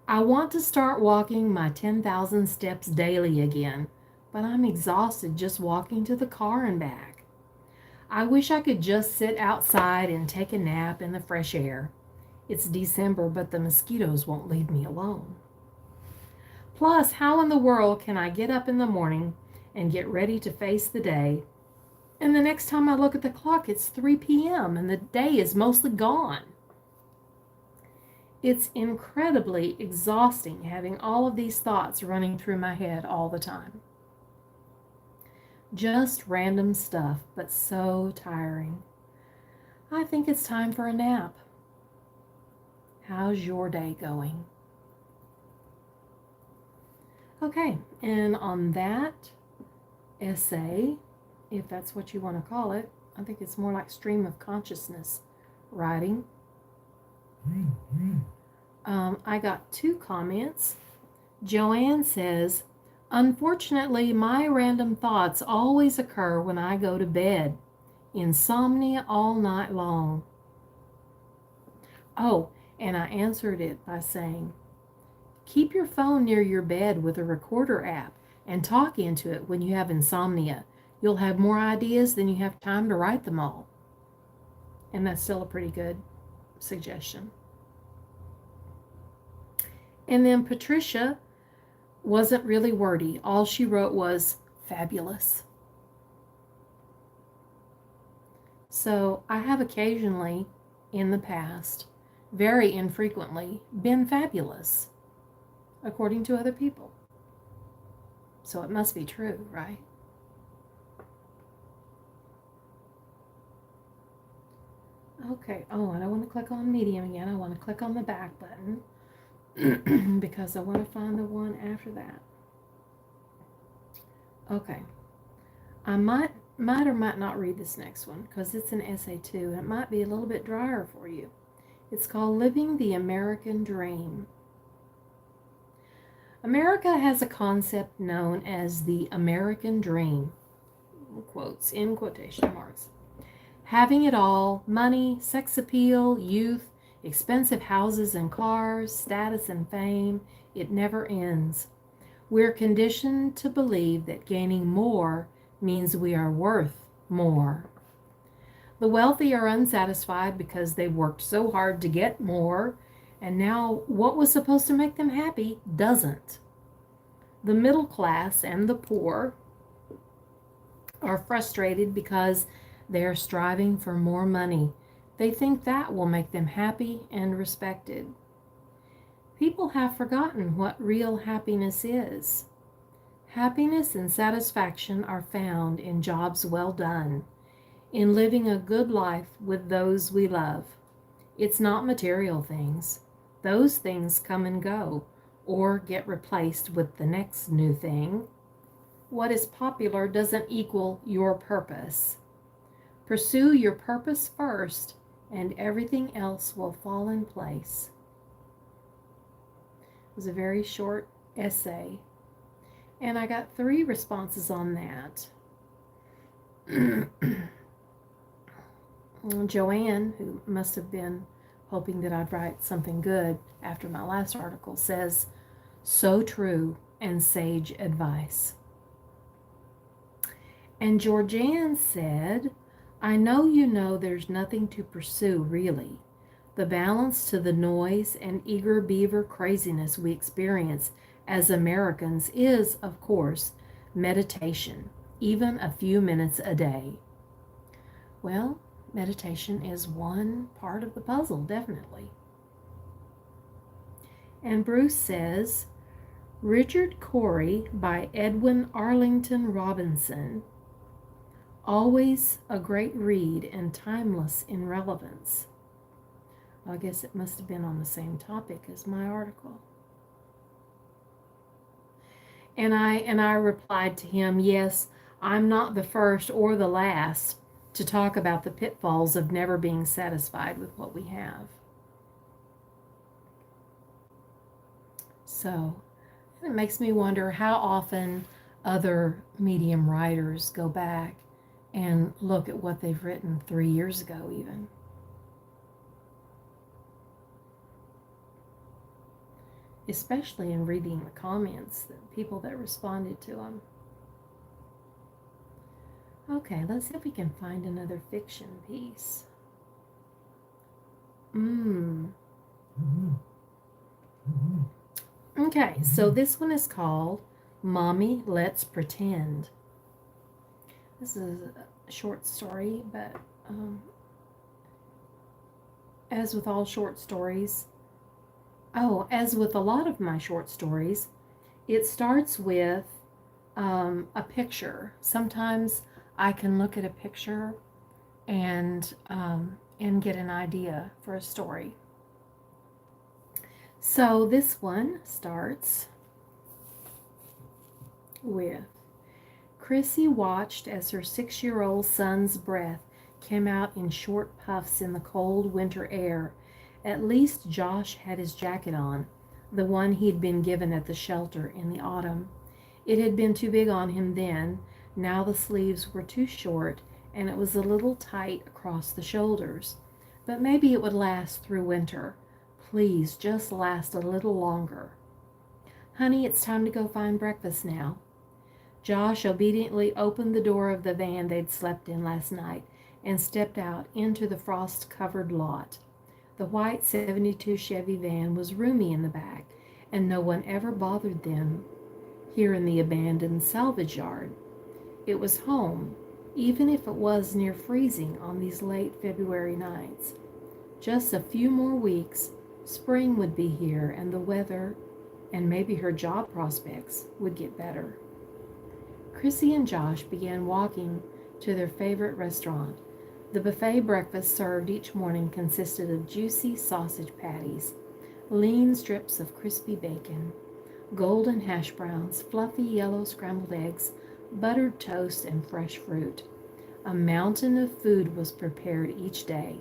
I want to start walking my 10,000 steps daily again, but I'm exhausted just walking to the car and back. I wish I could just sit outside and take a nap in the fresh air. It's December, but the mosquitoes won't leave me alone. Plus, how in the world can I get up in the morning and get ready to face the day, and the next time I look at the clock, it's 3 p.m. and the day is mostly gone? It's incredibly exhausting having all of these thoughts running through my head all the time. Just random stuff, but so tiring. I think it's time for a nap. How's your day going? Okay, and on that essay, if that's what you want to call it, I think it's more like stream of consciousness writing. I got 2 comments. Joanne says, unfortunately, my random thoughts always occur when I go to bed. Insomnia all night long. Oh, and I answered it by saying, keep your phone near your bed with a recorder app and talk into it when you have insomnia. You'll have more ideas than you have time to write them all. And that's still a pretty good suggestion. And then Patricia wasn't really wordy. All she wrote was fabulous. So I have occasionally, in the past, very infrequently, been fabulous, according to other people. So it must be true, right? Okay, oh, and I want to click on medium again. I want to click on the back button because I want to find the one after that. Okay, I might or might not read this next one because it's an essay too, and it might be a little bit drier for you. It's called Living the American Dream. America has a concept known as the American Dream, quotes in quotation marks. Having it all: money, sex appeal, youth, expensive houses and cars, status and fame. It never ends. We're conditioned to believe that gaining more means we are worth more. The wealthy are unsatisfied because they worked so hard to get more, and now what was supposed to make them happy doesn't. The middle class and the poor are frustrated because they are striving for more money. They think that will make them happy and respected. People have forgotten what real happiness is. Happiness and satisfaction are found in jobs well done, in living a good life with those we love. It's not material things. Those things come and go, or get replaced with the next new thing. What is popular doesn't equal your purpose. Pursue your purpose first, and everything else will fall in place. It was a very short essay, and I got 3 responses on that. Joanne, who must have been hoping that I'd write something good after my last article, says, "So true and sage advice." And Georgianne said, "I know there's nothing to pursue, really. The balance to the noise and eager beaver craziness we experience as Americans is, of course, meditation, even a few minutes a day." Well, meditation is one part of the puzzle, definitely. And Bruce says, Richard Cory by Edwin Arlington Robinson. Always a great read and timeless in relevance. I guess it must have been on the same topic as my article. And I replied to him, yes, I'm not the first or the last to talk about the pitfalls of never being satisfied with what we have. So it makes me wonder how often other medium writers go back and look at what they've written 3 years ago even. Especially in reading the comments, the people that responded to them. Okay, let's see if we can find another fiction piece. Okay, so this one is called Mommy, Let's Pretend. This is a short story, but as with all short stories, as with a lot of my short stories, it starts with a picture. Sometimes I can look at a picture and get an idea for a story. So this one starts with, Chrissy watched as her 6-year-old son's breath came out in short puffs in the cold winter air. At least Josh had his jacket on, the one he'd been given at the shelter in the autumn. It had been too big on him then. Now the sleeves were too short, and it was a little tight across the shoulders. But maybe it would last through winter. Please, just last a little longer. Honey, it's time to go find breakfast now. Josh obediently opened the door of the van they'd slept in last night and stepped out into the frost-covered lot. The white '72 Chevy van was roomy in the back, and no one ever bothered them here in the abandoned salvage yard. It was home, even if it was near freezing on these late February nights. Just a few more weeks, spring would be here, and the weather and maybe her job prospects would get better. Chrissy and Josh began walking to their favorite restaurant. The buffet breakfast served each morning consisted of juicy sausage patties, lean strips of crispy bacon, golden hash browns, fluffy yellow scrambled eggs, buttered toast, and fresh fruit. A mountain of food was prepared each day,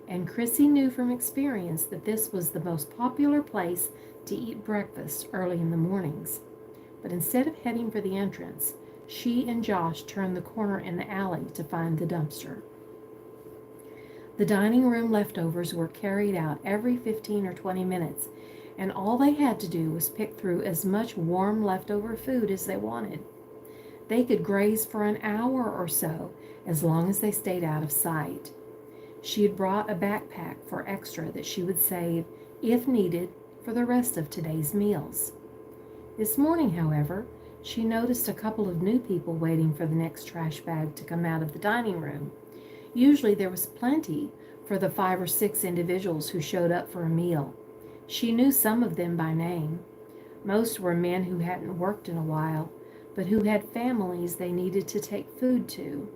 and Chrissy knew from experience that this was the most popular place to eat breakfast early in the mornings. But instead of heading for the entrance, she and Josh turned the corner in the alley to find the dumpster. The dining room leftovers were carried out every 15 or 20 minutes, and all they had to do was pick through as much warm leftover food as they wanted. They could graze for an hour or so, as long as they stayed out of sight. She had brought a backpack for extra that she would save, if needed, for the rest of today's meals. This morning, however, she noticed a couple of new people waiting for the next trash bag to come out of the dining room. Usually there was plenty for the 5 or 6 individuals who showed up for a meal. She knew some of them by name. Most were men who hadn't worked in a while, but who had families they needed to take food to.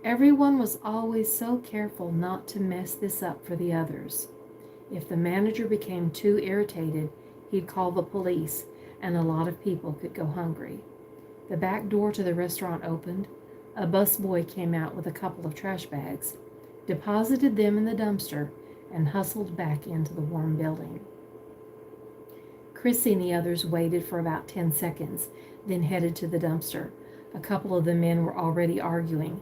Everyone was always so careful not to mess this up for the others. If the manager became too irritated, he'd call the police, and a lot of people could go hungry. The back door to the restaurant opened. A busboy came out with a couple of trash bags, deposited them in the dumpster, and hustled back into the warm building. Chrissy and the others waited for about 10 seconds, then headed to the dumpster. A couple of the men were already arguing.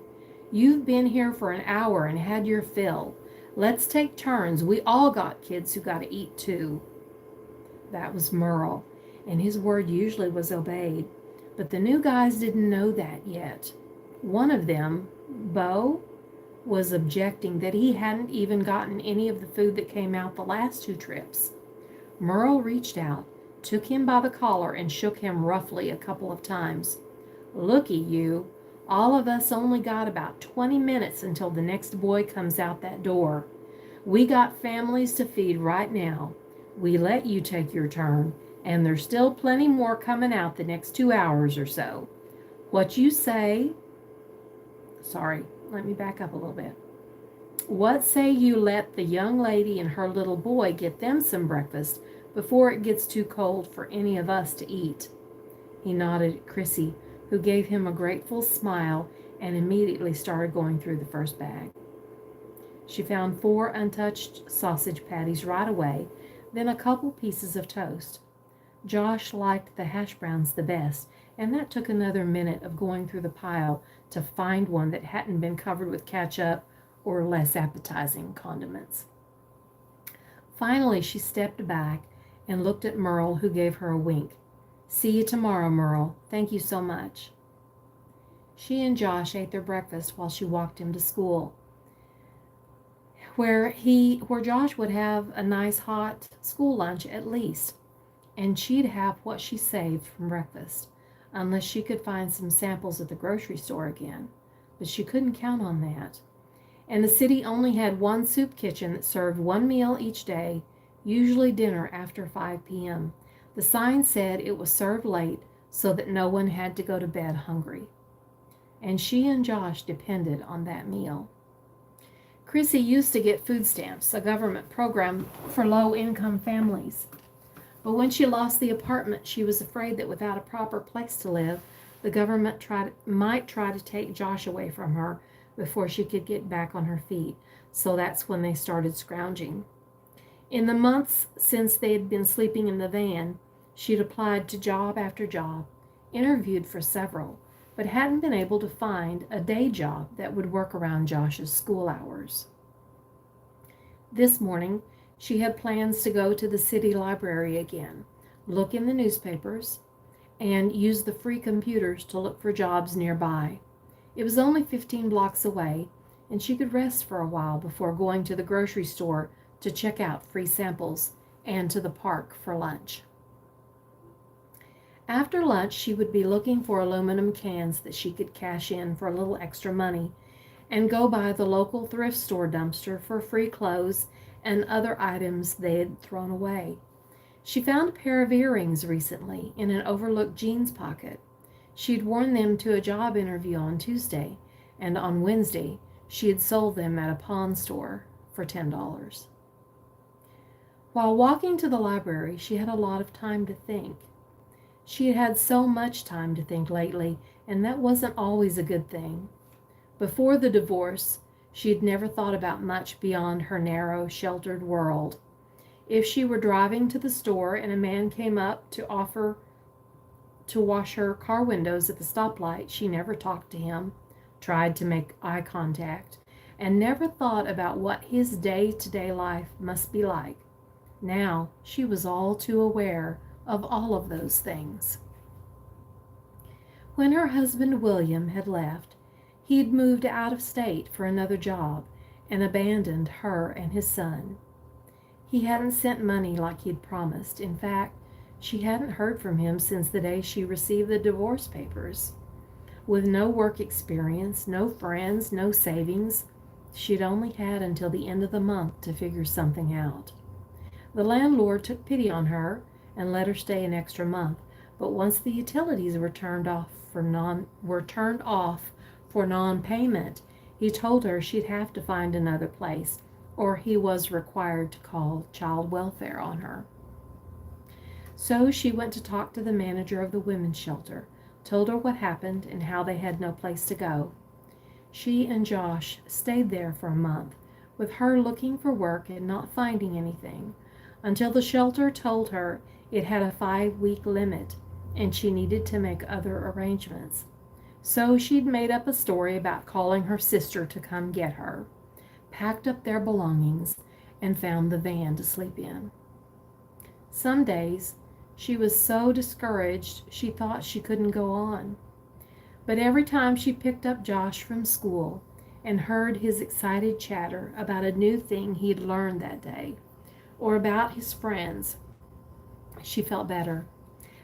"You've been here for an hour and had your fill. Let's take turns. We all got kids who got to eat too." That was Merle, and his word usually was obeyed. But the new guys didn't know that yet. One of them, Bo, was objecting that he hadn't even gotten any of the food that came out the last 2 trips. Merle reached out, took him by the collar, and shook him roughly a couple of times. "Looky, you. All of us only got about 20 minutes until the next boy comes out that door. We got families to feed right now. We let you take your turn, and there's still plenty more coming out the next 2 hours or so. What you say..." Sorry, let me back up a little bit. "What say you let the young lady and her little boy get them some breakfast before it gets too cold for any of us to eat?" He nodded at Chrissy, who gave him a grateful smile and immediately started going through the first bag. She found 4 untouched sausage patties right away, then a couple pieces of toast. Josh liked the hash browns the best, and that took another minute of going through the pile to find one that hadn't been covered with ketchup or less appetizing condiments. Finally, she stepped back and looked at Merle, who gave her a wink. "See you tomorrow, Merle. Thank you so much." She and Josh ate their breakfast while she walked him to school, where Josh would have a nice hot school lunch at least, and she'd have what she saved from breakfast, unless she could find some samples at the grocery store again. But she couldn't count on that. And the city only had one soup kitchen that served 1 meal each day, usually dinner after 5 p.m. The sign said it was served late so that no one had to go to bed hungry. And she and Josh depended on that meal. Chrissy used to get food stamps, a government program for low-income families. But when she lost the apartment, she was afraid that without a proper place to live, the government might try to take Josh away from her before she could get back on her feet. So that's when they started scrounging. In the months since they had been sleeping in the van, she'd applied to job after job, interviewed for several, but hadn't been able to find a day job that would work around Josh's school hours. This morning, she had plans to go to the city library again, look in the newspapers, and use the free computers to look for jobs nearby. It was only 15 blocks away, and she could rest for a while before going to the grocery store to check out free samples and to the park for lunch. After lunch, she would be looking for aluminum cans that she could cash in for a little extra money and go by the local thrift store dumpster for free clothes and other items they had thrown away. She found a pair of earrings recently in an overlooked jeans pocket. She'd worn them to a job interview on Tuesday, and on Wednesday she had sold them at a pawn store for $10. While walking to the library, she had a lot of time to think. She had had so much time to think lately, and that wasn't always a good thing. Before the divorce, she had never thought about much beyond her narrow, sheltered world. If she were driving to the store and a man came up to offer to wash her car windows at the stoplight, she never talked to him, tried to make eye contact, and never thought about what his day-to-day life must be like. Now she was all too aware of all of those things. When her husband William had left, he had moved out of state for another job and abandoned her and his son. He hadn't sent money like he'd promised. In fact, she hadn't heard from him since the day she received the divorce papers. With no work experience, no friends, no savings, she'd only had until the end of the month to figure something out. The landlord took pity on her and let her stay an extra month, but once the utilities were turned off for non-payment, he told her she'd have to find another place, or he was required to call child welfare on her. So she went to talk to the manager of the women's shelter, told her what happened and how they had no place to go. She and Josh stayed there for a month, with her looking for work and not finding anything, until the shelter told her it had a 5-week limit and she needed to make other arrangements. So she'd made up a story about calling her sister to come get her, packed up their belongings, and found the van to sleep in. Some days she was so discouraged she thought she couldn't go on. But every time she picked up Josh from school and heard his excited chatter about a new thing he'd learned that day, or about his friends, she felt better.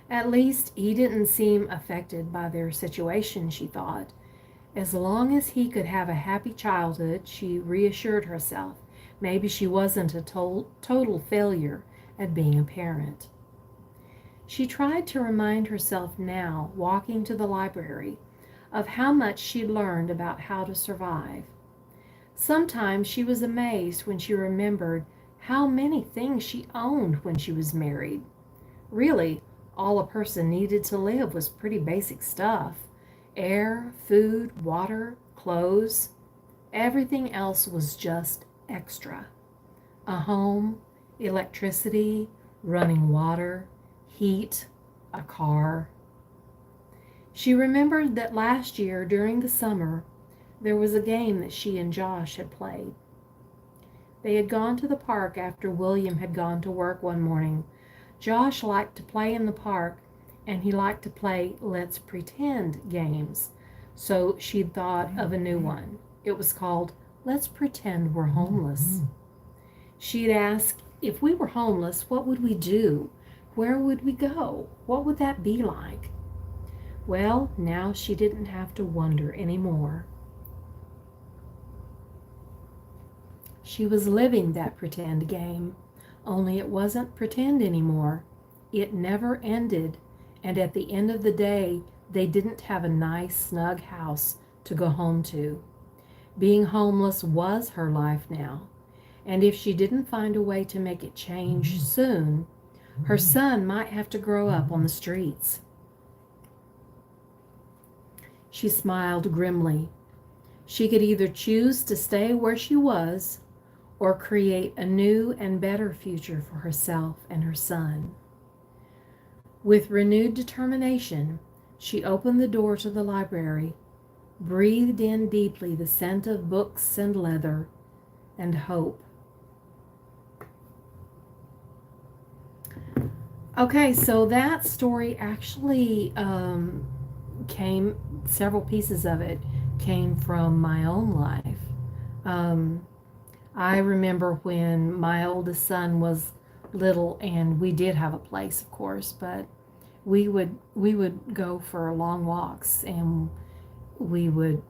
At least he didn't seem affected by their situation, she thought. As long as he could have a happy childhood, she reassured herself, maybe she wasn't a total failure at being a parent. She tried to remind herself now, walking to the library, of how much she'd learned about how to survive. Sometimes she was amazed when she remembered how many things she owned when she was married. Really, all a person needed to live was pretty basic stuff. Air, food, water, clothes. Everything else was just extra. A home, electricity, running water, heat, a car. She remembered that last year during the summer, there was a game that she and Josh had played. They had gone to the park after William had gone to work one morning. Josh liked to play in the park, and he liked to play let's pretend games. So she'd thought of a new one. It was called Let's Pretend We're Homeless. She'd ask, if we were homeless, what would we do? Where would we go? What would that be like? Well, now she didn't have to wonder anymore. She was living that pretend game, only it wasn't pretend anymore. It never ended, and at the end of the day, they didn't have a nice, snug house to go home to. Being homeless was her life now, and if she didn't find a way to make it change soon, her son might have to grow up on the streets. She smiled grimly. She could either choose to stay where she was or create a new and better future for herself and her son. With renewed determination, she opened the door to the library, breathed in deeply the scent of books and leather and hope. Okay, so that story actually several pieces of it came from my own life. I remember when my oldest son was little, and we did have a place, of course, but we would go for long walks, and we would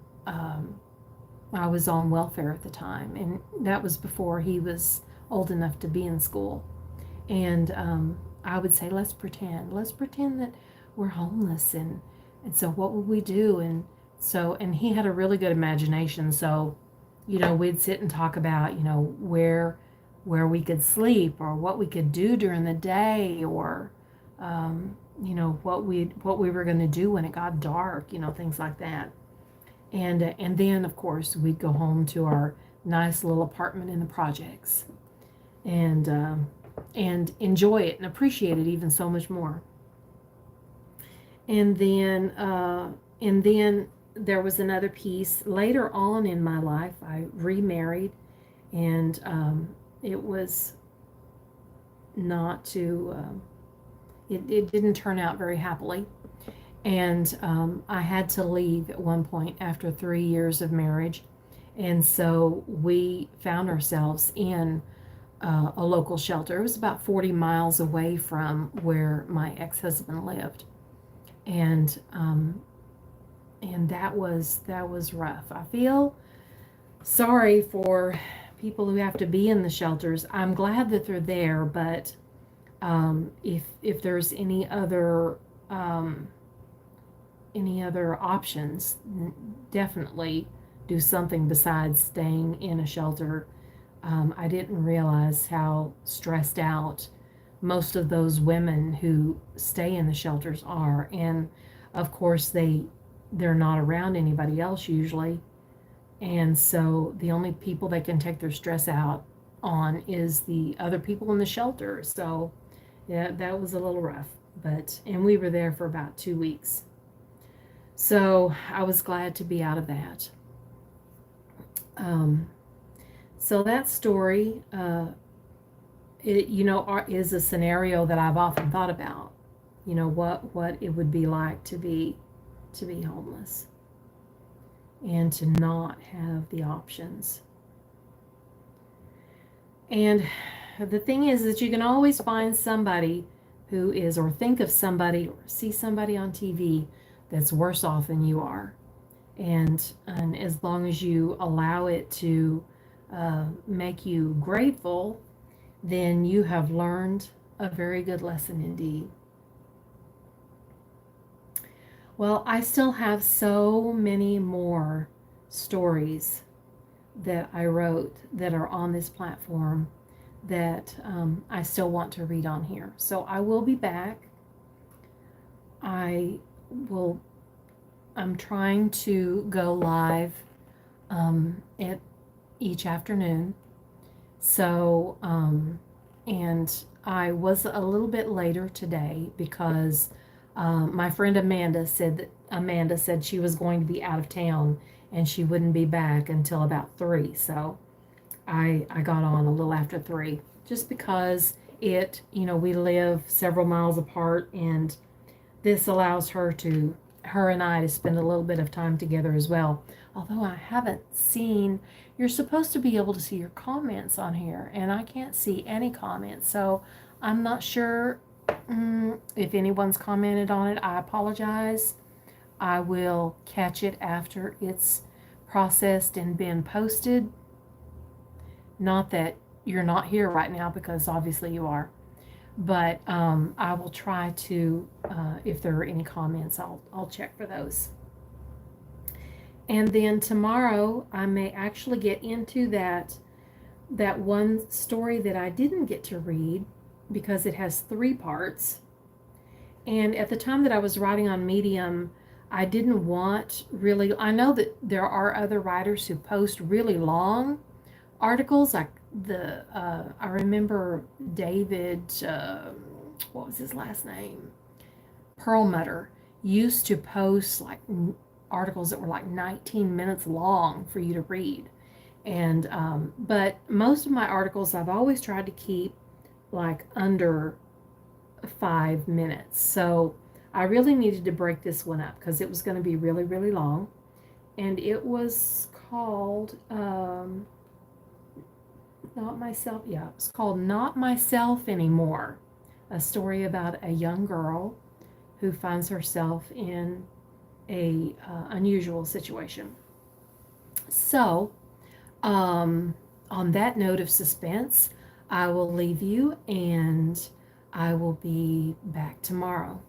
I was on welfare at the time, and that was before he was old enough to be in school. And I would say, let's pretend that we're homeless, and so what would we do? And he had a really good imagination. So, we'd sit and talk about, where we could sleep, or what we could do during the day, or what we were going to do when it got dark, things like that. And then of course we'd go home to our nice little apartment in the projects, and enjoy it and appreciate it even so much more. And then there was another piece later on in my life. I remarried, and it was not to it didn't turn out very happily. And I had to leave at one point after 3 years of marriage. And so we found ourselves in a local shelter. It was about 40 miles away from where my ex-husband lived. And that was rough. I feel sorry for people who have to be in the shelters. I'm glad that they're there, but if there's any other options, definitely do something besides staying in a shelter. I didn't realize how stressed out most of those women who stay in the shelters are. And of course they're not around anybody else usually. And so the only people they can take their stress out on is the other people in the shelter. So yeah, that was a little rough. And we were there for about 2 weeks. So I was glad to be out of that. So that story, is a scenario that I've often thought about. What it would be like to be homeless and to not have the options. And the thing is that you can always find somebody who is, or think of somebody, or see somebody on TV that's worse off than you are. And as long as you allow it to make you grateful, then you have learned a very good lesson indeed. Well, I still have so many more stories that I wrote that are on this platform that I still want to read on here. So I will be back. I'm trying to go live at each afternoon. So, and I was a little bit later today because my friend Amanda said she was going to be out of town and she wouldn't be back until about 3. So I got on a little after 3 just because we live several miles apart, and this allows her and I to spend a little bit of time together as well. Although I haven't seen, you're supposed to be able to see your comments on here, and I can't see any comments. So I'm not sure if anyone's commented on it. I apologize. I will catch it after it's processed and been posted. Not that you're not here right now, because obviously you are. But I will try to, if there are any comments, I'll check for those. And then tomorrow I may actually get into that one story that I didn't get to read because it has 3 parts. And at the time that I was writing on Medium, I didn't want really, I know that there are other writers who post really long articles, like I remember David, what was his last name? Perlmutter used to post like articles that were like 19 minutes long for you to read. And but most of my articles I've always tried to keep like under 5 minutes. So I really needed to break this one up because it was going to be really, really long. And it was called Not Myself. Yeah, it's called Not Myself Anymore. A story about a young girl who finds herself in a unusual situation. So, on that note of suspense, I will leave you and I will be back tomorrow.